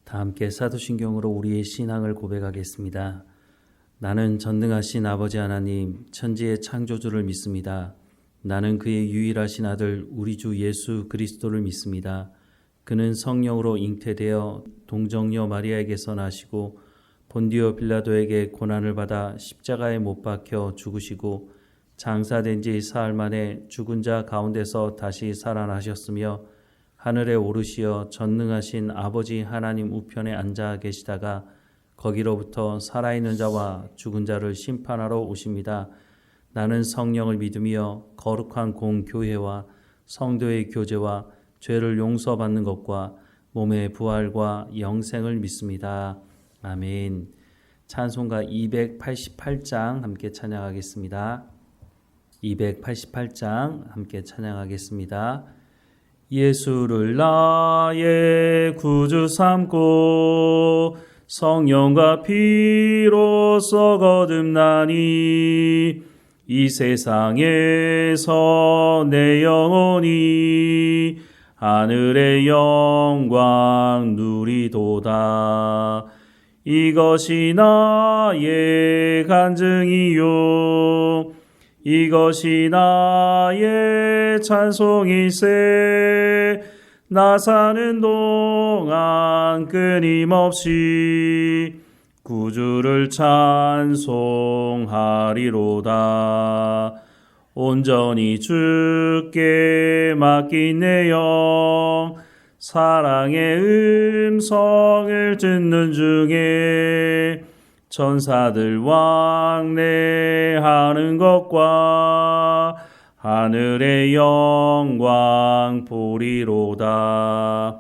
다 함께 사도신경으로 우리의 신앙을 고백하겠습니다. 나는 전능하신 아버지 하나님, 천지의 창조주를 믿습니다. 나는 그의 유일하신 아들 우리 주 예수 그리스도를 믿습니다. 그는 성령으로 잉태되어 동정녀 마리아에게서 나시고 본디오 빌라도에게 고난을 받아 십자가에 못 박혀 죽으시고 장사된 지 사흘 만에 죽은 자 가운데서 다시 살아나셨으며 하늘에 오르시어 전능하신 아버지 하나님 우편에 앉아 계시다가 거기로부터 살아있는 자와 죽은 자를 심판하러 오십니다. 나는 성령을 믿으며 거룩한 공교회와 성도의 교제와 죄를 용서받는 것과 몸의 부활과 영생을 믿습니다. 아멘. 찬송가 288장 함께 찬양하겠습니다. 288장 함께 찬양하겠습니다. 예수를 나의 구주 삼고 성령과 피로써 거듭나니 이 세상에서 내 영혼이 하늘의 영광 누리도다. 이것이 나의 간증이요 이것이 나의 찬송일세. 나 사는 동안 끊임없이 구주를 찬송하리로다. 온전히 주께 맡긴 내 영 사랑의 음성을 듣는 중에 천사들 왕래하는 것과 하늘의 영광 보리로다.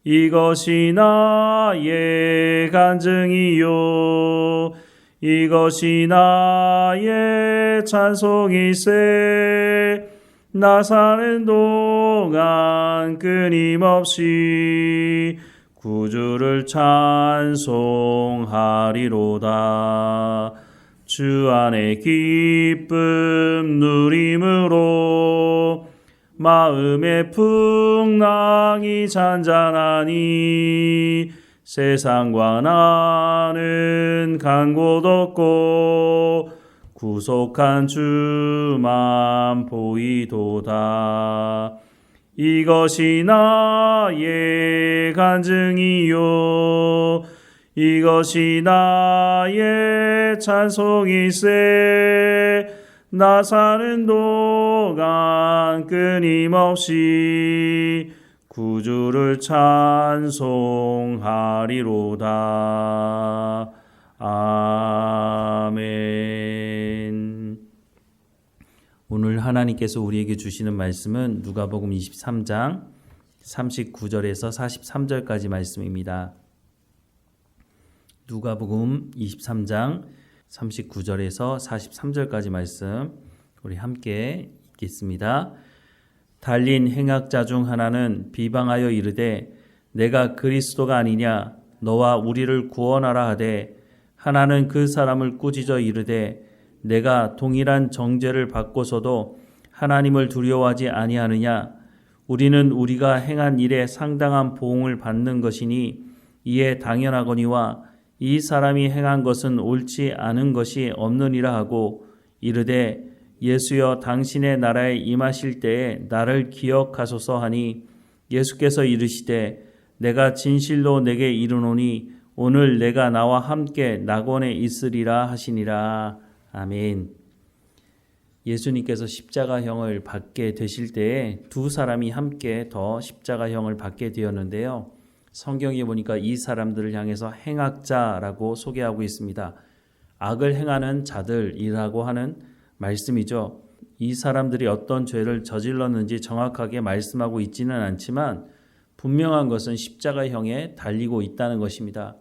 이것이 나의 간증이요 이것이 나의 찬송일세. 나 사는 동안 끊임없이 구주를 찬송하리로다. 주 안에 기쁨 누림으로 마음의 풍랑이 잔잔하니 세상과 나는 간 곳 없고 구속한 주만 보이도다. 이것이 나의 간증이요 이것이 나의 찬송일세. 나 사는 동안 끊임없이 구주를 찬송하리로다. 아멘. 오늘 하나님께서 우리에게 주시는 말씀은 누가복음 23장 39절에서 43절까지 말씀입니다. 누가복음 23장 39절에서 43절까지 말씀 우리 함께 읽겠습니다. 달린 행악자 중 하나는 비방하여 이르되 내가 그리스도가 아니냐 너와 우리를 구원하라 하되 하나는 그 사람을 꾸짖어 이르되 내가 동일한 정죄를 받고서도 하나님을 두려워하지 아니하느냐. 우리는 우리가 행한 일에 상당한 보응을 받는 것이니 이에 당연하거니와 이 사람이 행한 것은 옳지 않은 것이 없느니라 하고 이르되 예수여 당신의 나라에 임하실 때에 나를 기억하소서 하니 예수께서 이르시되 내가 진실로 내게 이르노니 오늘 내가 나와 함께 낙원에 있으리라 하시니라. 아멘. 예수님께서 십자가형을 받게 되실 때에 두 사람이 함께 더 십자가형을 받게 되었는데요. 성경에 보니까 이 사람들을 향해서 행악자라고 소개하고 있습니다. 악을 행하는 자들이라고 하는 말씀이죠. 이 사람들이 어떤 죄를 저질렀는지 정확하게 말씀하고 있지는 않지만 분명한 것은 십자가형에 달리고 있다는 것입니다.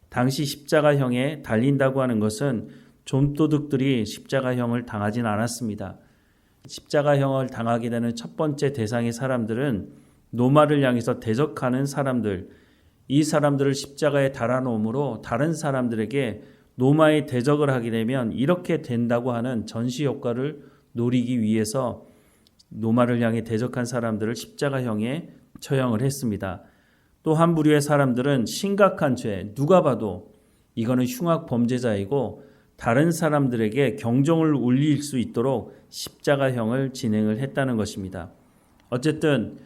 당시 십자가형에 달린다고 하는 것은 좀도둑들이 십자가형을 당하진 않았습니다. 십자가형을 당하게 되는 첫 번째 대상의 사람들은 노마를 향해서 대적하는 사람들, 이 사람들을 십자가에 달아놓음으로 다른 사람들에게 노마의 대적을 하게 되면 이렇게 된다고 하는 전시 효과를 노리기 위해서 노마를 향해 대적한 사람들을 십자가형에 처형을 했습니다. 또 한 부류의 사람들은 심각한 죄, 누가 봐도 이거는 흉악 범죄자이고 다른 사람들에게 경종을 울릴 수 있도록 십자가형을 진행을 했다는 것입니다. 어쨌든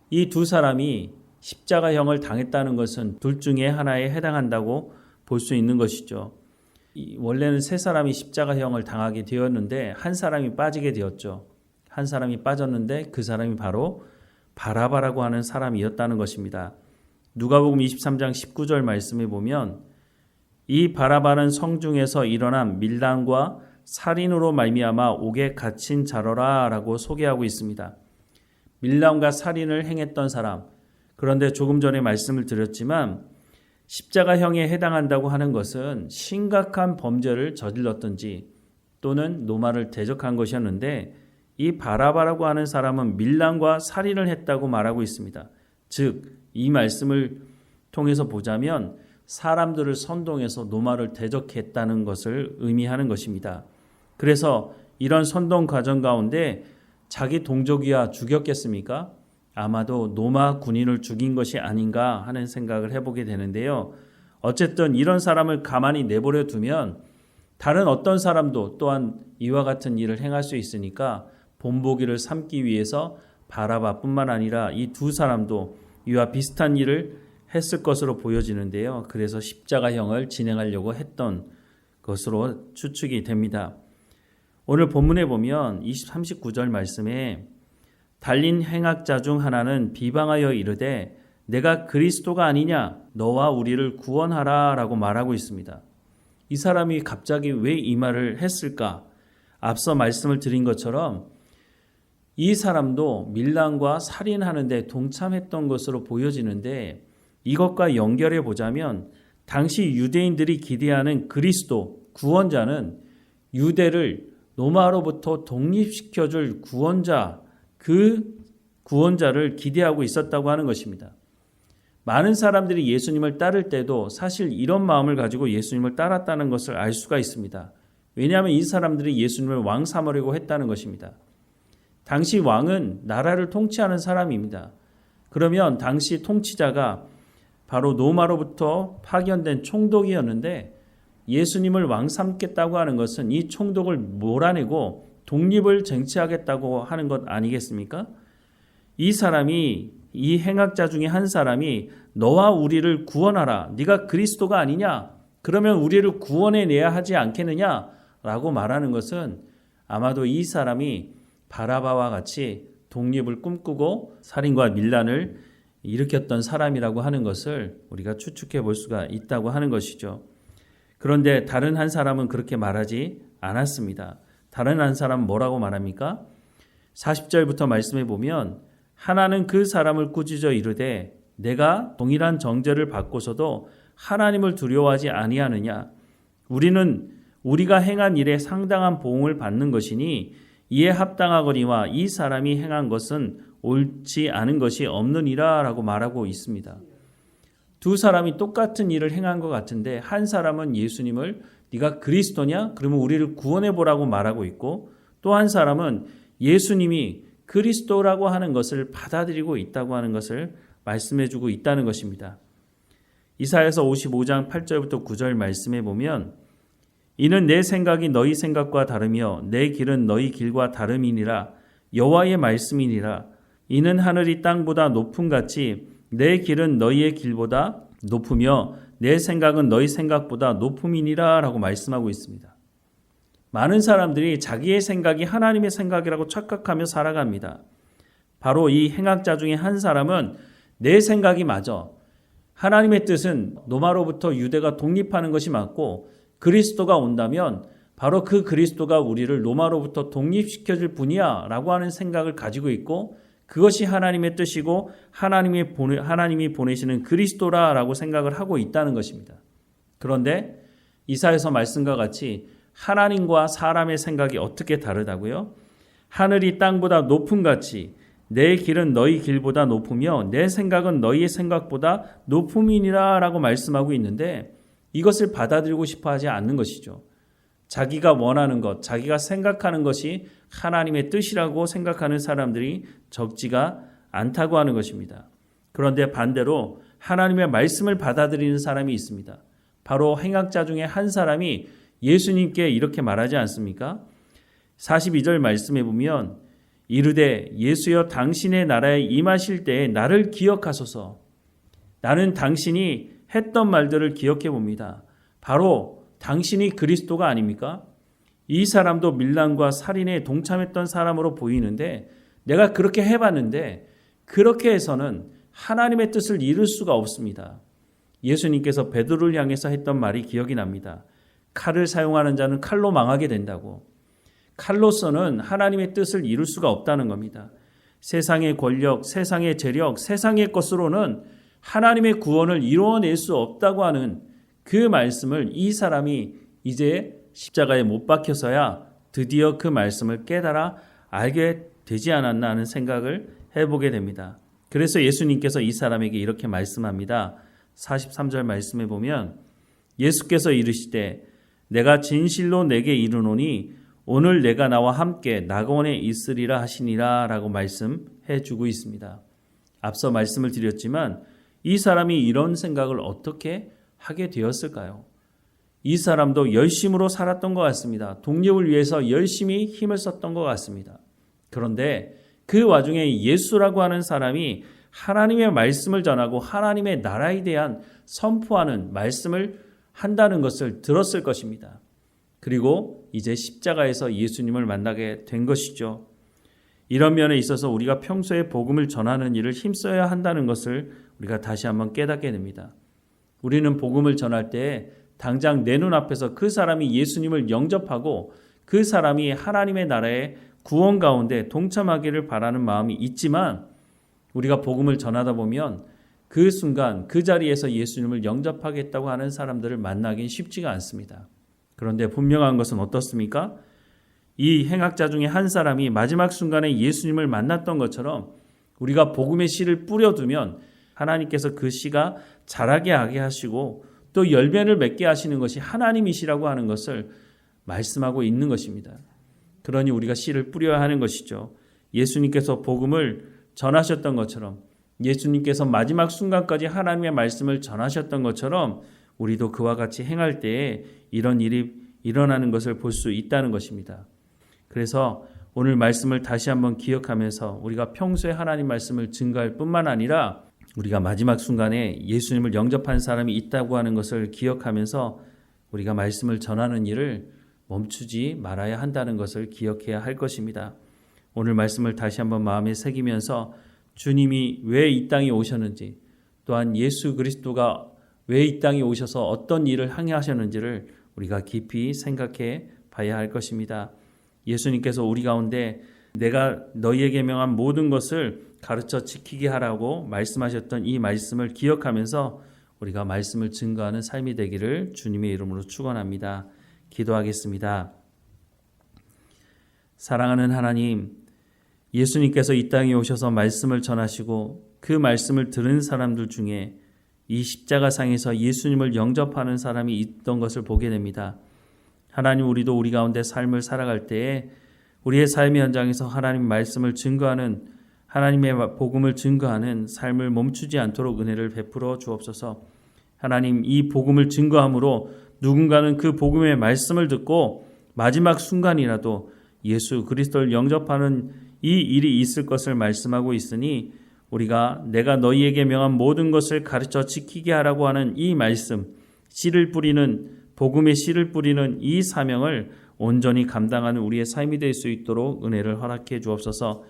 이 두 사람이 십자가형을 당했다는 것은 둘 중에 하나에 해당한다고 볼 수 있는 것이죠. 원래는 세 사람이 십자가형을 당하게 되었는데 한 사람이 빠지게 되었죠. 한 사람이 빠졌는데 그 사람이 바로 바라바라고 하는 사람이었다는 것입니다. 누가복음 23장 19절 말씀에 보면 이 바라바는 성중에서 일어난 밀란과 살인으로 말미암아 옥에 갇힌 자로라 라고 소개하고 있습니다. 밀란과 살인을 행했던 사람, 그런데 조금 전에 말씀을 드렸지만 십자가형에 해당한다고 하는 것은 심각한 범죄를 저질렀든지 또는 노마를 대적한 것이었는데 이 바라바라고 하는 사람은 밀란과 살인을 했다고 말하고 있습니다. 즉, 이 말씀을 통해서 보자면 사람들을 선동해서 노마를 대적했다는 것을 의미하는 것입니다. 그래서 이런 선동 과정 가운데 자기 동족이야 죽였겠습니까? 아마도 노마 군인을 죽인 것이 아닌가 하는 생각을 해보게 되는데요. 어쨌든 이런 사람을 가만히 내버려 두면 다른 어떤 사람도 또한 이와 같은 일을 행할 수 있으니까 본보기를 삼기 위해서 바라바뿐만 아니라 이 두 사람도 이와 비슷한 일을 했을 것으로 보여지는데요. 그래서 십자가형을 진행하려고 했던 것으로 추측이 됩니다. 오늘 본문에 보면 39절 말씀에 달린 행악자 중 하나는 비방하여 이르되 내가 그리스도가 아니냐 너와 우리를 구원하라 라고 말하고 있습니다. 이 사람이 갑자기 왜 이 말을 했을까? 앞서 말씀을 드린 것처럼 이 사람도 밀란과 살인하는데 동참했던 것으로 보여지는데 이것과 연결해 보자면 당시 유대인들이 기대하는 그리스도 구원자는 유대를 로마로부터 독립시켜줄 구원자, 그 구원자를 기대하고 있었다고 하는 것입니다. 많은 사람들이 예수님을 따를 때도 사실 이런 마음을 가지고 예수님을 따랐다는 것을 알 수가 있습니다. 왜냐하면 이 사람들이 예수님을 왕 삼으려고 했다는 것입니다. 당시 왕은 나라를 통치하는 사람입니다. 그러면 당시 통치자가 바로 로마로부터 파견된 총독이었는데 예수님을 왕 삼겠다고 하는 것은 이 총독을 몰아내고 독립을 쟁취하겠다고 하는 것 아니겠습니까? 이 사람이 이 행악자 중에 한 사람이 너와 우리를 구원하라. 네가 그리스도가 아니냐? 그러면 우리를 구원해내야 하지 않겠느냐? 라고 말하는 것은 아마도 이 사람이 바라바와 같이 독립을 꿈꾸고 살인과 밀란을 일으켰던 사람이라고 하는 것을 우리가 추측해 볼 수가 있다고 하는 것이죠. 그런데 다른 한 사람은 그렇게 말하지 않았습니다. 다른 한 사람은 뭐라고 말합니까? 40절부터 말씀해 보면 하나는 그 사람을 꾸짖어 이르되 내가 동일한 정죄를 받고서도 하나님을 두려워하지 아니하느냐? 우리는 우리가 행한 일에 상당한 보응을 받는 것이니 이에 합당하거니와 이 사람이 행한 것은 옳지 않은 것이 없느니라 라고 말하고 있습니다. 두 사람이 똑같은 일을 행한 것 같은데 한 사람은 예수님을 네가 그리스도냐? 그러면 우리를 구원해 보라고 말하고 있고 또 한 사람은 예수님이 그리스도라고 하는 것을 받아들이고 있다고 하는 것을 말씀해 주고 있다는 것입니다. 이사야서 55장 8절부터 9절 말씀해 보면 이는 내 생각이 너희 생각과 다르며 내 길은 너희 길과 다름이니라 여호와의 말씀이니라 이는 하늘이 땅보다 높음같이 내 길은 너희의 길보다 높으며 내 생각은 너희 생각보다 높음이니라 라고 말씀하고 있습니다. 많은 사람들이 자기의 생각이 하나님의 생각이라고 착각하며 살아갑니다. 바로 이 행악자 중에 한 사람은 내 생각이 맞아. 하나님의 뜻은 로마로부터 유대가 독립하는 것이 맞고 그리스도가 온다면 바로 그 그리스도가 우리를 로마로부터 독립시켜줄 분이야 라고 하는 생각을 가지고 있고 그것이 하나님의 뜻이고 하나님이 보내시는 그리스도라라고 생각을 하고 있다는 것입니다. 그런데 이사야서 말씀과 같이 하나님과 사람의 생각이 어떻게 다르다고요? 하늘이 땅보다 높음같이 내 길은 너희 길보다 높으며 내 생각은 너희의 생각보다 높음이니라 라고 말씀하고 있는데 이것을 받아들이고 싶어 하지 않는 것이죠. 자기가 원하는 것, 자기가 생각하는 것이 하나님의 뜻이라고 생각하는 사람들이 적지가 않다고 하는 것입니다. 그런데 반대로 하나님의 말씀을 받아들이는 사람이 있습니다. 바로 행악자 중에 한 사람이 예수님께 이렇게 말하지 않습니까? 42절 말씀에 보면 이르되 예수여 당신의 나라에 임하실 때에 나를 기억하소서. 나는 당신이 했던 말들을 기억해 봅니다. 바로 당신이 그리스도가 아닙니까? 이 사람도 밀란과 살인에 동참했던 사람으로 보이는데 내가 그렇게 해봤는데 그렇게 해서는 하나님의 뜻을 이룰 수가 없습니다. 예수님께서 베드로를 향해서 했던 말이 기억이 납니다. 칼을 사용하는 자는 칼로 망하게 된다고. 칼로서는 하나님의 뜻을 이룰 수가 없다는 겁니다. 세상의 권력, 세상의 재력, 세상의 것으로는 하나님의 구원을 이루어낼 수 없다고 하는 그 말씀을 이 사람이 이제 십자가에 못 박혀서야 드디어 그 말씀을 깨달아 알게 되지 않았나 하는 생각을 해보게 됩니다. 그래서 예수님께서 이 사람에게 이렇게 말씀합니다. 43절 말씀에 보면 예수께서 이르시되 내가 진실로 내게 이르노니 오늘 내가 나와 함께 낙원에 있으리라 하시니라 라고 말씀해 주고 있습니다. 앞서 말씀을 드렸지만 이 사람이 이런 생각을 어떻게 하게 되었을까요? 이 사람도 열심으로 살았던 것 같습니다. 독립을 위해서 열심히 힘을 썼던 것 같습니다. 그런데 그 와중에 예수라고 하는 사람이 하나님의 말씀을 전하고 하나님의 나라에 대한 선포하는 말씀을 한다는 것을 들었을 것입니다. 그리고 이제 십자가에서 예수님을 만나게 된 것이죠. 이런 면에 있어서 우리가 평소에 복음을 전하는 일을 힘써야 한다는 것을 우리가 다시 한번 깨닫게 됩니다. 우리는 복음을 전할 때 당장 내 눈앞에서 그 사람이 예수님을 영접하고 그 사람이 하나님의 나라의 구원 가운데 동참하기를 바라는 마음이 있지만 우리가 복음을 전하다 보면 그 순간 그 자리에서 예수님을 영접하겠다고 하는 사람들을 만나긴 쉽지가 않습니다. 그런데 분명한 것은 어떻습니까? 이 행악자 중에 한 사람이 마지막 순간에 예수님을 만났던 것처럼 우리가 복음의 씨를 뿌려두면 하나님께서 그 씨가 자라게 하게 하시고 또 열매를 맺게 하시는 것이 하나님이시라고 하는 것을 말씀하고 있는 것입니다. 그러니 우리가 씨를 뿌려야 하는 것이죠. 예수님께서 복음을 전하셨던 것처럼 예수님께서 마지막 순간까지 하나님의 말씀을 전하셨던 것처럼 우리도 그와 같이 행할 때에 이런 일이 일어나는 것을 볼 수 있다는 것입니다. 그래서 오늘 말씀을 다시 한번 기억하면서 우리가 평소에 하나님 말씀을 증거할 뿐만 아니라 우리가 마지막 순간에 예수님을 영접한 사람이 있다고 하는 것을 기억하면서 우리가 말씀을 전하는 일을 멈추지 말아야 한다는 것을 기억해야 할 것입니다. 오늘 말씀을 다시 한번 마음에 새기면서 주님이 왜 이 땅에 오셨는지 또한 예수 그리스도가 왜 이 땅에 오셔서 어떤 일을 행하셨는지를 우리가 깊이 생각해 봐야 할 것입니다. 예수님께서 우리 가운데 내가 너희에게 명한 모든 것을 가르쳐 지키게 하라고 말씀하셨던 이 말씀을 기억하면서 우리가 말씀을 증거하는 삶이 되기를 주님의 이름으로 축원합니다. 기도하겠습니다. 사랑하는 하나님, 예수님께서 이 땅에 오셔서 말씀을 전하시고 그 말씀을 들은 사람들 중에 이 십자가상에서 예수님을 영접하는 사람이 있던 것을 보게 됩니다. 하나님, 우리도 우리 가운데 삶을 살아갈 때에 우리의 삶의 현장에서 하나님 말씀을 증거하는 하나님의 복음을 증거하는 삶을 멈추지 않도록 은혜를 베풀어 주옵소서. 하나님, 이 복음을 증거함으로 누군가는 그 복음의 말씀을 듣고 마지막 순간이라도 예수 그리스도를 영접하는 이 일이 있을 것을 말씀하고 있으니 우리가 내가 너희에게 명한 모든 것을 가르쳐 지키게 하라고 하는 이 말씀, 씨를 뿌리는 복음의 씨를 뿌리는 이 사명을 온전히 감당하는 우리의 삶이 될 수 있도록 은혜를 허락해 주옵소서.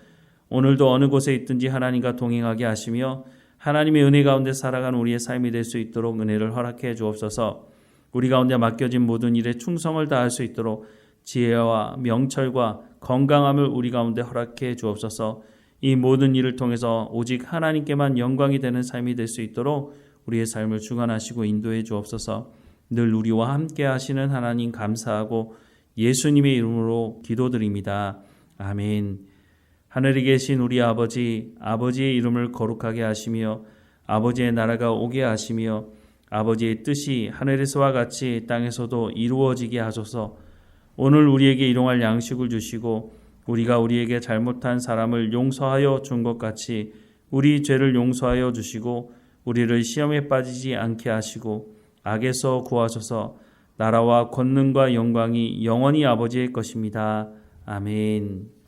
오늘도 어느 곳에 있든지 하나님과 동행하게 하시며 하나님의 은혜 가운데 살아가는 우리의 삶이 될 수 있도록 은혜를 허락해 주옵소서. 우리 가운데 맡겨진 모든 일에 충성을 다할 수 있도록 지혜와 명철과 건강함을 우리 가운데 허락해 주옵소서. 이 모든 일을 통해서 오직 하나님께만 영광이 되는 삶이 될 수 있도록 우리의 삶을 주관하시고 인도해 주옵소서. 늘 우리와 함께 하시는 하나님 감사하고 예수님의 이름으로 기도드립니다. 아멘. 하늘에 계신 우리 아버지, 아버지의 이름을 거룩하게 하시며 아버지의 나라가 오게 하시며 아버지의 뜻이 하늘에서와 같이 땅에서도 이루어지게 하소서. 오늘 우리에게 일용할 양식을 주시고 우리가 우리에게 잘못한 사람을 용서하여 준 것 같이 우리 죄를 용서하여 주시고 우리를 시험에 빠지지 않게 하시고 악에서 구하소서. 나라와 권능과 영광이 영원히 아버지의 것입니다. 아멘.